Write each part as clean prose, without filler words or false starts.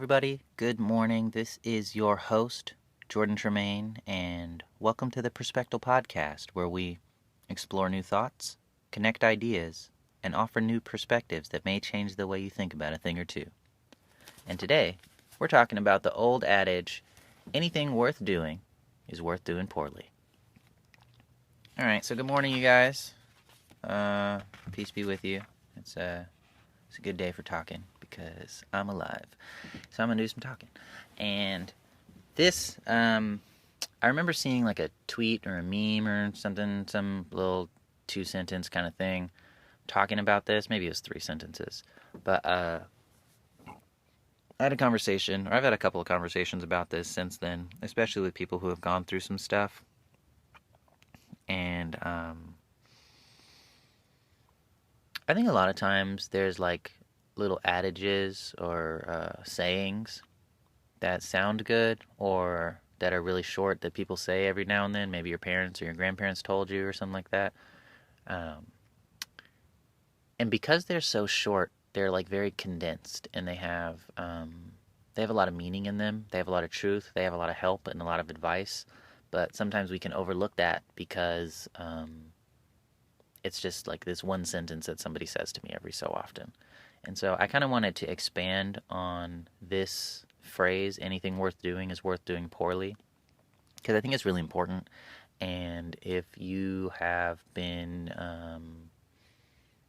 everybody. Good morning. This is your host, Jordan Tremaine, and welcome to the Perspective Podcast, where we explore new thoughts, connect ideas, and offer new perspectives that may change the way you think about a thing or two. And today, we're talking about the old adage, anything worth doing is worth doing poorly. All right, so good morning, you guys. Peace be with you. It's a good day for talking because I'm alive. So I'm going to do some talking. And this, I remember seeing like a tweet or a meme or something, some little 2-sentence kind of thing talking about this. Maybe it was 3 sentences. But I had a conversation, or I've had a couple of conversations about this since then, especially with people who have gone through some stuff. And I think a lot of times there's like little adages or sayings that sound good or that are really short that people say every now and then. Maybe your parents or your grandparents told you or something like that. And because they're so short, they're like very condensed, and they have a lot of meaning in them. They have a lot of truth. They have a lot of help and a lot of advice. But sometimes we can overlook that because it's just like this one sentence that somebody says to me every so often. And so I kind of wanted to expand on this phrase, anything worth doing is worth doing poorly, because I think it's really important. And if you have been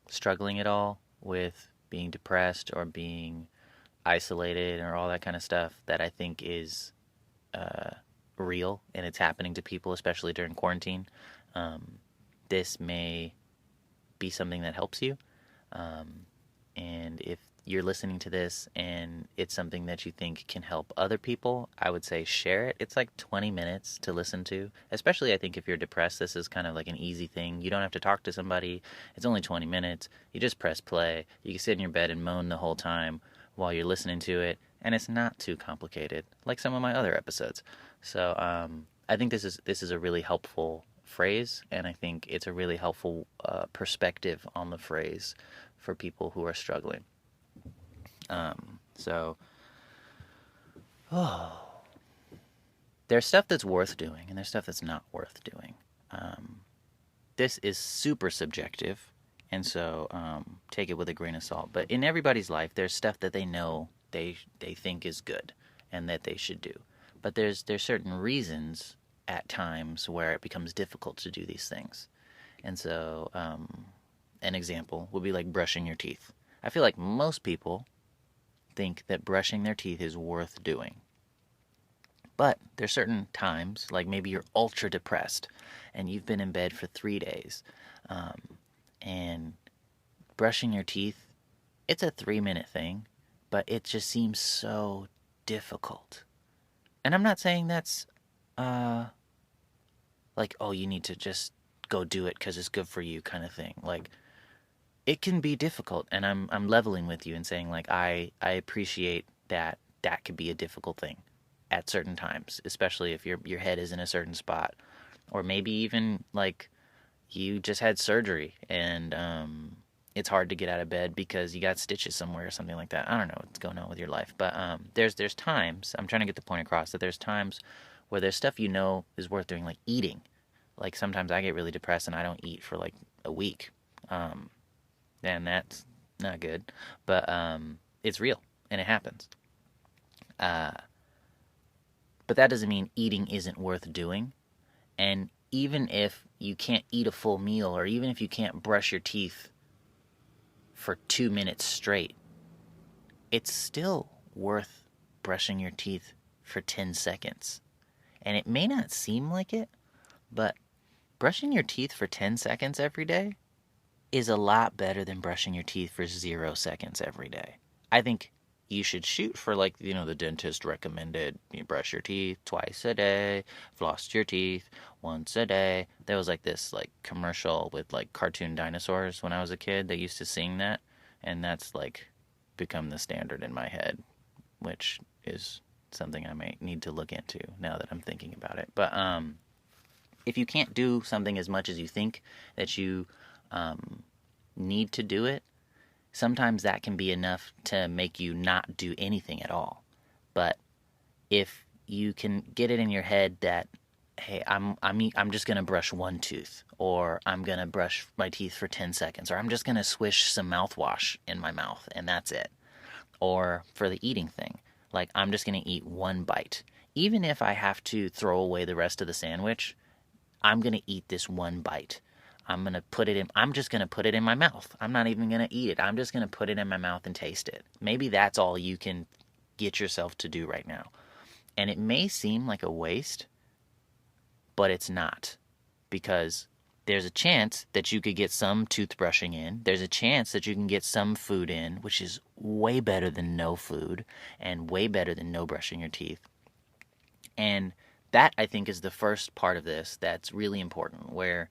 struggling at all with being depressed or being isolated or all that kind of stuff, that I think is real and it's happening to people, especially during quarantine, this may be something that helps you. And if you're listening to this and it's something that you think can help other people, I would say share it. It's like 20 minutes to listen to. Especially, I think, if you're depressed, this is kind of like an easy thing. You don't have to talk to somebody. It's only 20 minutes. You just press play. You can sit in your bed and moan the whole time while you're listening to it. And it's not too complicated, like some of my other episodes. So I think this is a really helpful phrase, and I think it's a really helpful perspective on the phrase for people who are struggling. There's stuff that's worth doing, and there's stuff that's not worth doing. This is super subjective, and so take it with a grain of salt. But in everybody's life, there's stuff that they know they think is good and that they should do. But there's certain reasons at times where it becomes difficult to do these things. And so an example would be like brushing your teeth. I feel like most people think that brushing their teeth is worth doing. But there's certain times, like maybe you're ultra depressed and you've been in bed for 3 days, and brushing your teeth, it's a 3-minute thing, but it just seems so difficult. And I'm not saying that's like, oh, you need to just go do it because it's good for you kind of thing. Like, it can be difficult, and I'm leveling with you and saying, like, I appreciate that could be a difficult thing at certain times, especially if your head is in a certain spot, or maybe even like you just had surgery and it's hard to get out of bed because you got stitches somewhere or something like that. I don't know what's going on with your life, but there's times, I'm trying to get the point across, that there's times where there's stuff you know is worth doing, like eating. Like sometimes I get really depressed and I don't eat for like a week. And that's not good, but it's real and it happens. But that doesn't mean eating isn't worth doing. And even if you can't eat a full meal, or even if you can't brush your teeth for 2 minutes straight, it's still worth brushing your teeth for 10 seconds. And it may not seem like it, but brushing your teeth for 10 seconds every day is a lot better than brushing your teeth for 0 seconds every day. I think you should shoot for, like, the dentist recommended, you brush your teeth twice a day, floss your teeth once a day. There was like this like commercial with like cartoon dinosaurs when I was a kid. They used to sing that, and that's like become the standard in my head, which is something I might need to look into now that I'm thinking about it. But if you can't do something as much as you think that you need to do it, sometimes that can be enough to make you not do anything at all. But if you can get it in your head that, hey, I'm just gonna brush one tooth, or I'm gonna brush my teeth for 10 seconds, or I'm just gonna swish some mouthwash in my mouth and that's it. Or for the eating thing, like I'm just gonna eat one bite. Even if I have to throw away the rest of the sandwich, I'm gonna eat this one bite. I'm just gonna put it in my mouth. I'm not even gonna eat it. I'm just gonna put it in my mouth and taste it. Maybe that's all you can get yourself to do right now. And it may seem like a waste, but it's not, because there's a chance that you could get some toothbrushing in. There's a chance that you can get some food in, which is way better than no food and way better than no brushing your teeth. And that, I think, is the first part of this that's really important, where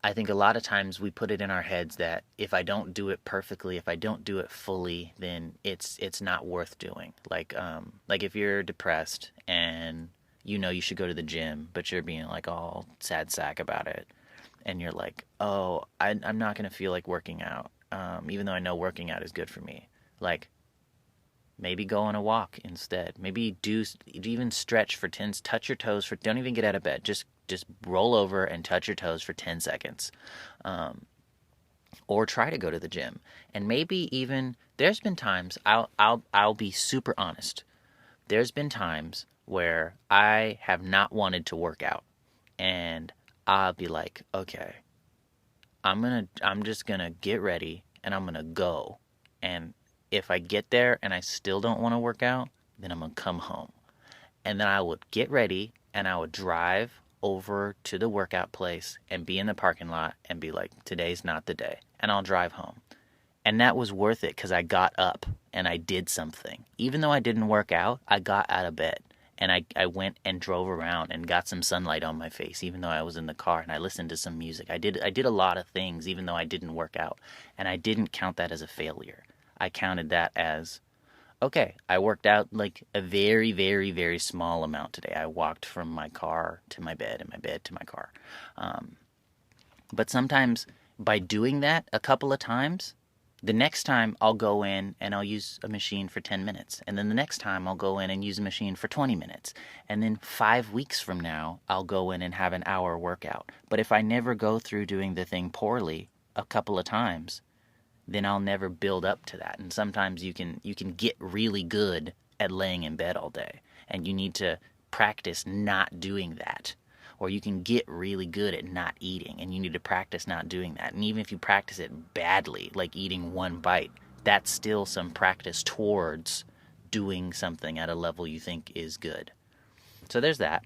I think a lot of times we put it in our heads that if I don't do it perfectly, if I don't do it fully, then it's not worth doing. Like if you're depressed and you know you should go to the gym, but you're being like all sad sack about it, and you're like, oh, I'm not gonna feel like working out, even though I know working out is good for me. Like, maybe go on a walk instead. Maybe do even stretch for 10, touch your toes for, don't even get out of bed. Just roll over and touch your toes for 10 seconds. Or try to go to the gym. And maybe even, there's been times, I'll be super honest. There's been times where I have not wanted to work out. And I'll be like, okay, I'm just gonna get ready and I'm gonna go. And if I get there and I still don't want to work out, then I'm gonna come home. And then I would get ready and I would drive over to the workout place and be in the parking lot and be like, today's not the day. And I'll drive home. And that was worth it because I got up and I did something. Even though I didn't work out, I got out of bed. And I went and drove around and got some sunlight on my face, even though I was in the car, and I listened to some music. I did a lot of things, even though I didn't work out. And I didn't count that as a failure. I counted that as, okay, I worked out like a very, very, very small amount today. I walked from my car to my bed and my bed to my car. But sometimes by doing that a couple of times, the next time I'll go in and I'll use a machine for 10 minutes. And then the next time I'll go in and use a machine for 20 minutes. And then 5 weeks from now, I'll go in and have an hour workout. But if I never go through doing the thing poorly a couple of times, then I'll never build up to that. And sometimes you can get really good at laying in bed all day, and you need to practice not doing that. Or you can get really good at not eating, and you need to practice not doing that. And even if you practice it badly, like eating one bite, that's still some practice towards doing something at a level you think is good. So there's that.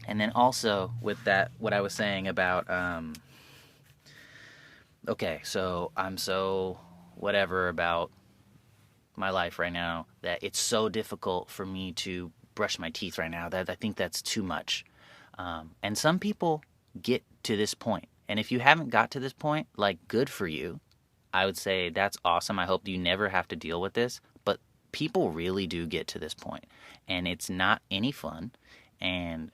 And then also with that, what I was saying about okay, so I'm so whatever about my life right now that it's so difficult for me to brush my teeth right now that I think that's too much. And some people get to this point. And if you haven't got to this point, like, good for you. I would say that's awesome. I hope you never have to deal with this. But people really do get to this point. And it's not any fun. And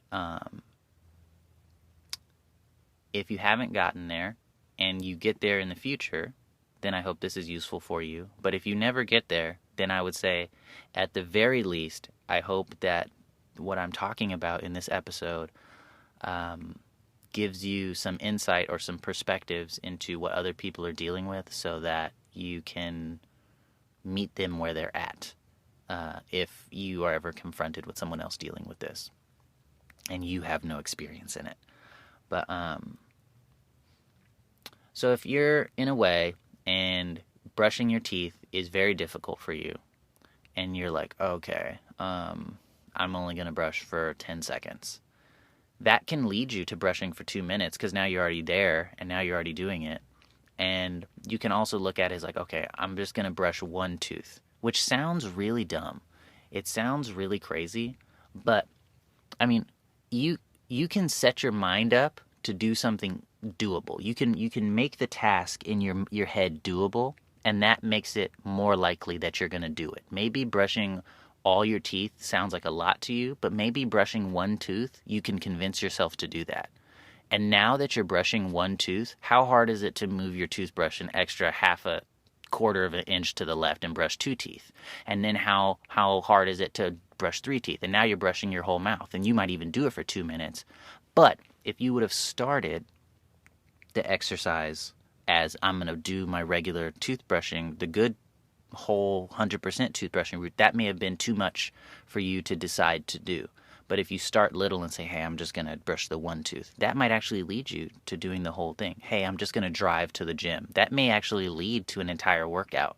if you haven't gotten there, and you get there in the future, then I hope this is useful for you. But if you never get there, then I would say, at the very least, I hope that what I'm talking about in this episode gives you some insight or some perspectives into what other people are dealing with, so that you can meet them where they're at if you are ever confronted with someone else dealing with this and you have no experience in it. But so if you're in a way and brushing your teeth is very difficult for you, and you're like, okay, I'm only going to brush for 10 seconds, that can lead you to brushing for 2 minutes, because now you're already there and now you're already doing it. And you can also look at it as like, okay, I'm just going to brush one tooth, which sounds really dumb. It sounds really crazy, but I mean, you can set your mind up to do something doable. You can make the task in your head doable, and that makes it more likely that you're going to do it. Maybe brushing all your teeth sounds like a lot to you, but maybe brushing one tooth, you can convince yourself to do that. And now that you're brushing one tooth, how hard is it to move your toothbrush an extra half a quarter of an inch to the left and brush 2 teeth? And then how hard is it to brush 3 teeth? And now you're brushing your whole mouth, and you might even do it for 2 minutes. But if you would have started the exercise as I'm going to do my regular toothbrushing, the good whole 100% toothbrushing route, that may have been too much for you to decide to do. But if you start little and say, hey, I'm just going to brush the one tooth, that might actually lead you to doing the whole thing. Hey, I'm just going to drive to the gym. That may actually lead to an entire workout.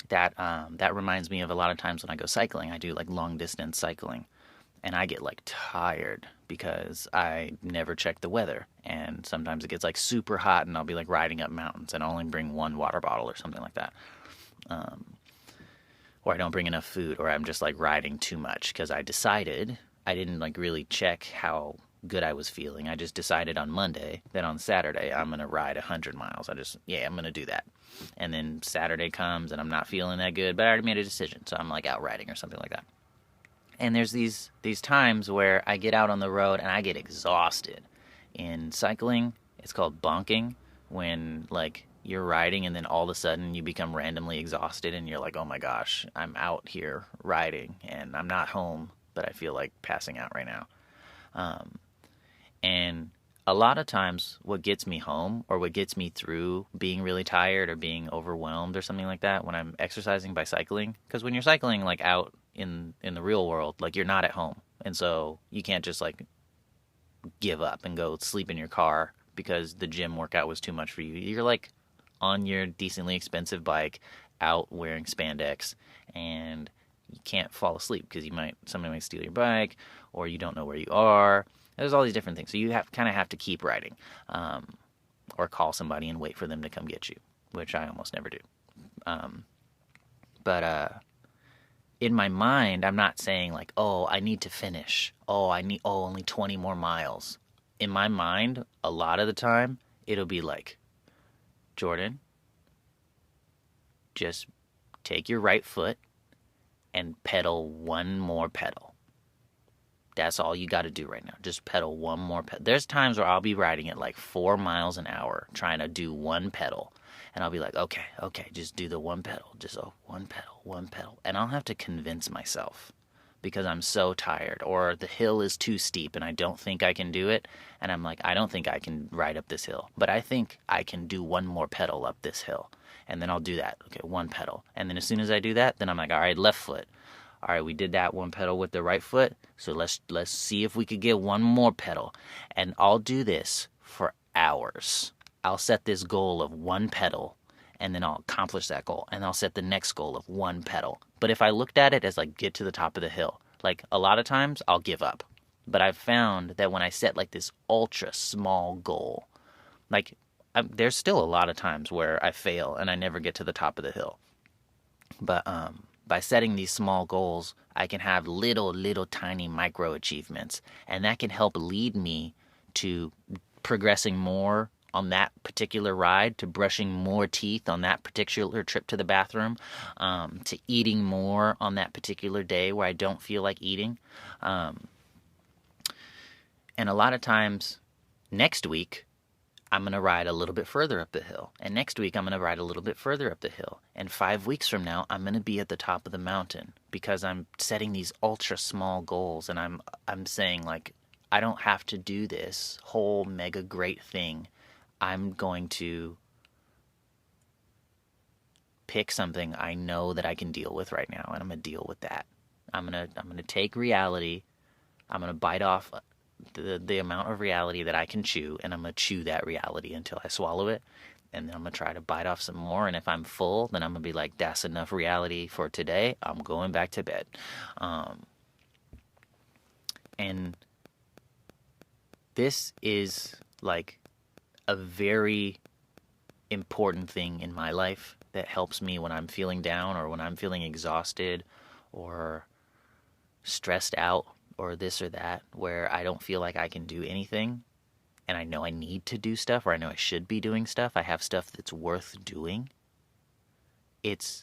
That reminds me of a lot of times when I go cycling. I do like long distance cycling, and I get like tired because I never check the weather. And sometimes it gets like super hot, and I'll be like riding up mountains, and I'll only bring one water bottle or something like that. Or I don't bring enough food, or I'm just like riding too much because I decided I didn't like really check how good I was feeling. I just decided on Monday that on Saturday I'm going to ride 100 miles. I'm going to do that. And then Saturday comes and I'm not feeling that good, but I already made a decision. So I'm like out riding or something like that. And there's these times where I get out on the road and I get exhausted. In cycling, it's called bonking, when like you're riding and then all of a sudden you become randomly exhausted and you're like, oh my gosh, I'm out here riding and I'm not home, but I feel like passing out right now. And a lot of times what gets me home, or what gets me through being really tired or being overwhelmed or something like that, when I'm exercising by cycling, because when you're cycling like out in the real world, like you're not at home. And so you can't just like give up and go sleep in your car because the gym workout was too much for you. You're like on your decently expensive bike out wearing spandex, and you can't fall asleep because somebody might steal your bike, or you don't know where you are. There's all these different things. So you kind of have to keep riding, or call somebody and wait for them to come get you, which I almost never do. But in my mind, I'm not saying like, oh, I need to finish. Only 20 more miles. In my mind, a lot of the time, it'll be like, Jordan, just take your right foot and pedal one more pedal. That's all you got to do right now. Just pedal one more pedal. There's times where I'll be riding at like 4 miles an hour trying to do one pedal. And I'll be like, okay, just do the one pedal. Just one pedal. And I'll have to convince myself because I'm so tired. Or the hill is too steep and I don't think I can do it. And I'm like, I don't think I can ride up this hill. But I think I can do one more pedal up this hill. And then I'll do that. Okay, one pedal. And then as soon as I do that, then I'm like, all right, left foot. All right, we did that one pedal with the right foot. So let's see if we could get one more pedal. And I'll do this for hours. I'll set this goal of one pedal, and then I'll accomplish that goal. And I'll set the next goal of one pedal. But if I looked at it as like get to the top of the hill, like a lot of times I'll give up. But I've found that when I set like this ultra small goal, like there's still a lot of times where I fail and I never get to the top of the hill. But by setting these small goals, I can have little tiny micro achievements, and that can help lead me to progressing more on that particular ride, to brushing more teeth on that particular trip to the bathroom, to eating more on that particular day where I don't feel like eating. And a lot of times next week, I'm going to ride a little bit further up the hill. And next week, I'm going to ride a little bit further up the hill. And 5 weeks from now, I'm going to be at the top of the mountain because I'm setting these ultra small goals. And I'm saying, like, I don't have to do this whole mega great thing. I'm going to pick something I know that I can deal with right now, and I'm going to deal with that. I'm going to take reality. I'm going to bite off the amount of reality that I can chew, and I'm going to chew that reality until I swallow it, and then I'm going to try to bite off some more, and if I'm full, then I'm going to be like, that's enough reality for today. I'm going back to bed. And this is like a very important thing in my life that helps me when I'm feeling down or when I'm feeling exhausted or stressed out or this or that, where I don't feel like I can do anything and I know I need to do stuff, or I know I should be doing stuff. I have stuff that's worth doing. It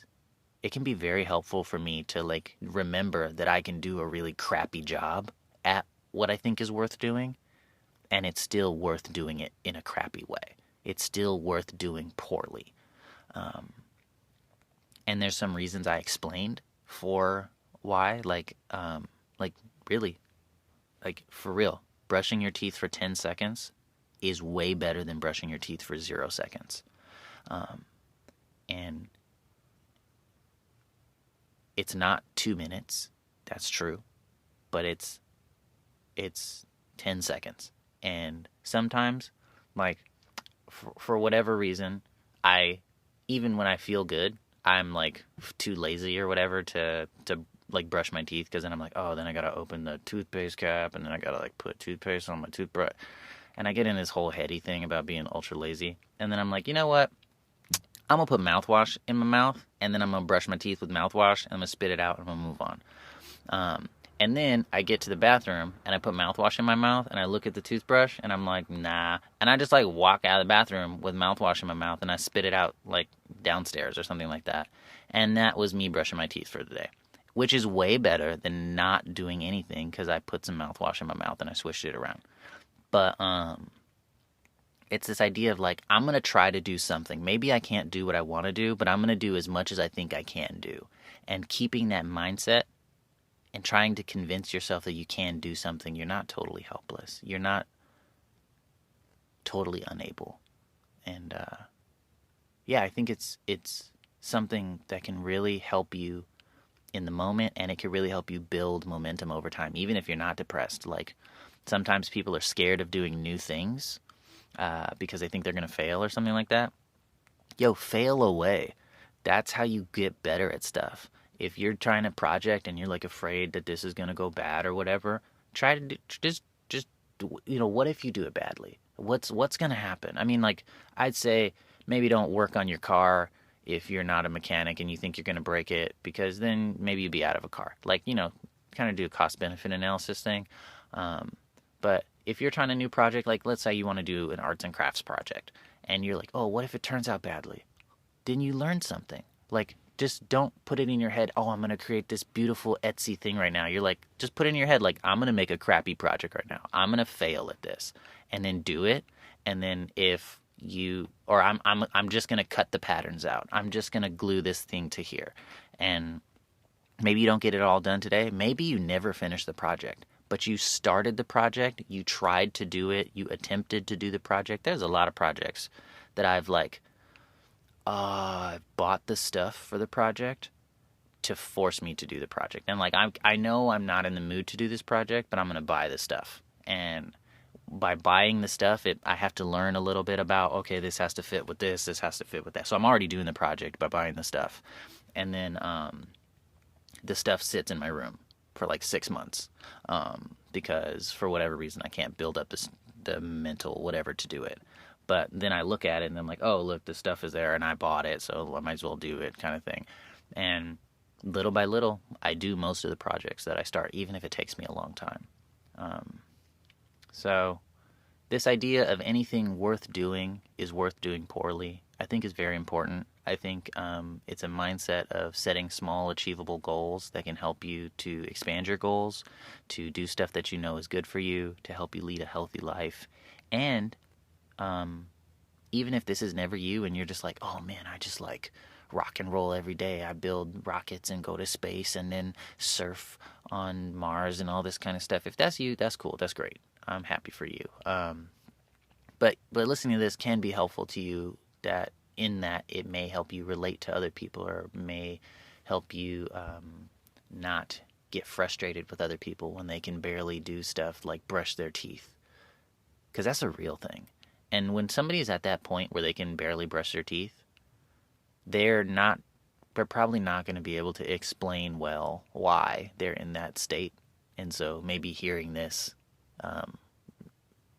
can be very helpful for me to like remember that I can do a really crappy job at what I think is worth doing, and it's still worth doing it in a crappy way. it's still worth doing poorly. And there's some reasons I explained for why, like really, like for real, brushing your teeth for 10 seconds is way better than brushing your teeth for 0 seconds. And it's not 2 minutes, that's true, but it's 10 seconds. And sometimes, like, for whatever reason, even when I feel good, I'm like too lazy or whatever to like brush my teeth, because then I'm like, oh, then I gotta open the toothpaste cap, and then I gotta like put toothpaste on my toothbrush, and I get in this whole heady thing about being ultra lazy, and then I'm like, you know what? I'm gonna put mouthwash in my mouth, and then I'm gonna brush my teeth with mouthwash, and I'm gonna spit it out, and I'm gonna move on. And then I get to the bathroom, and I put mouthwash in my mouth, and I look at the toothbrush, and I'm like, nah. And I just like walk out of the bathroom with mouthwash in my mouth, and I spit it out like downstairs or something like that. And that was me brushing my teeth for the day, which is way better than not doing anything, because I put some mouthwash in my mouth and I swished it around. But it's this idea of like, I'm going to try to do something. Maybe I can't do what I want to do, but I'm going to do as much as I think I can do. And keeping that mindset and trying to convince yourself that you can do something, you're not totally helpless. You're not totally unable. And yeah, I think it's something that can really help you in the moment, and it can really help you build momentum over time, even if you're not depressed. Like, sometimes people are scared of doing new things because they think they're going to fail or something like that. Yo, fail away. That's how you get better at stuff. If you're trying a project and you're like afraid that this is going to go bad or whatever, try to just what if you do it badly? What's going to happen? I mean, like, I'd say maybe don't work on your car if you're not a mechanic and you think you're going to break it, because then maybe you'd be out of a car. Like, kind of do a cost benefit analysis thing. But if you're trying a new project, like let's say you want to do an arts and crafts project, and you're like, oh, what if it turns out badly? Then you learn something. Like, just don't put it in your head, oh, I'm going to create this beautiful Etsy thing right now. You're like, just put it in your head, like, I'm going to make a crappy project right now. I'm going to fail at this. And then do it. And then I'm just going to cut the patterns out. I'm just going to glue this thing to here. And maybe you don't get it all done today. Maybe you never finish the project. But you started the project, you tried to do it, you attempted to do the project. There's a lot of projects that I've like, bought the stuff for the project to force me to do the project. And like, I know I'm not in the mood to do this project, but I'm going to buy the stuff. And by buying the stuff, I have to learn a little bit about, okay, this has to fit with this has to fit with that. So I'm already doing the project by buying the stuff. And then the stuff sits in my room for like 6 months because for whatever reason I can't build up the mental whatever to do it. But then I look at it and I'm like, oh, look, the stuff is there and I bought it, so I might as well do it, kind of thing. And little by little, I do most of the projects that I start, even if it takes me a long time. So this idea of anything worth doing is worth doing poorly, I think is very important. I think it's a mindset of setting small, achievable goals that can help you to expand your goals, to do stuff that you know is good for you, to help you lead a healthy life. And even if this is never you and you're just like, oh man, I just like rock and roll every day. I build rockets and go to space and then surf on Mars and all this kind of stuff. If that's you, that's cool. That's great. I'm happy for you. But listening to this can be helpful to you, that it may help you relate to other people, or may help you not get frustrated with other people when they can barely do stuff like brush their teeth. Because that's a real thing. And when somebody is at that point where they can barely brush their teeth, they're probably not going to be able to explain well why they're in that state. And so maybe hearing this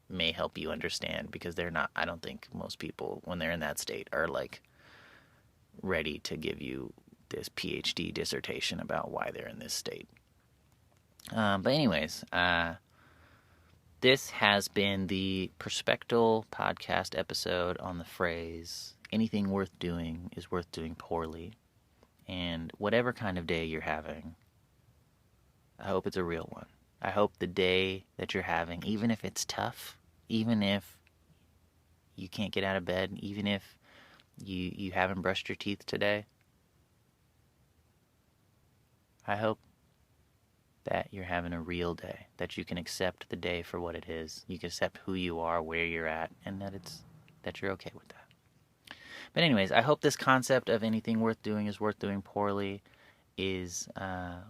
may help you understand, because I don't think most people, when they're in that state, are like ready to give you this PhD dissertation about why they're in this state. But anyways, this has been the Perspectal podcast episode on the phrase, anything worth doing is worth doing poorly. And whatever kind of day you're having, I hope it's a real one. I hope the day that you're having, even if it's tough, even if you can't get out of bed, even if you haven't brushed your teeth today, I hope that you're having a real day, that you can accept the day for what it is. You can accept who you are, where you're at, and that you're okay with that. But anyways, I hope this concept of anything worth doing is worth doing poorly is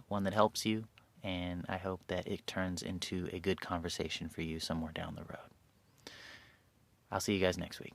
one that helps you, and I hope that it turns into a good conversation for you somewhere down the road. I'll see you guys next week.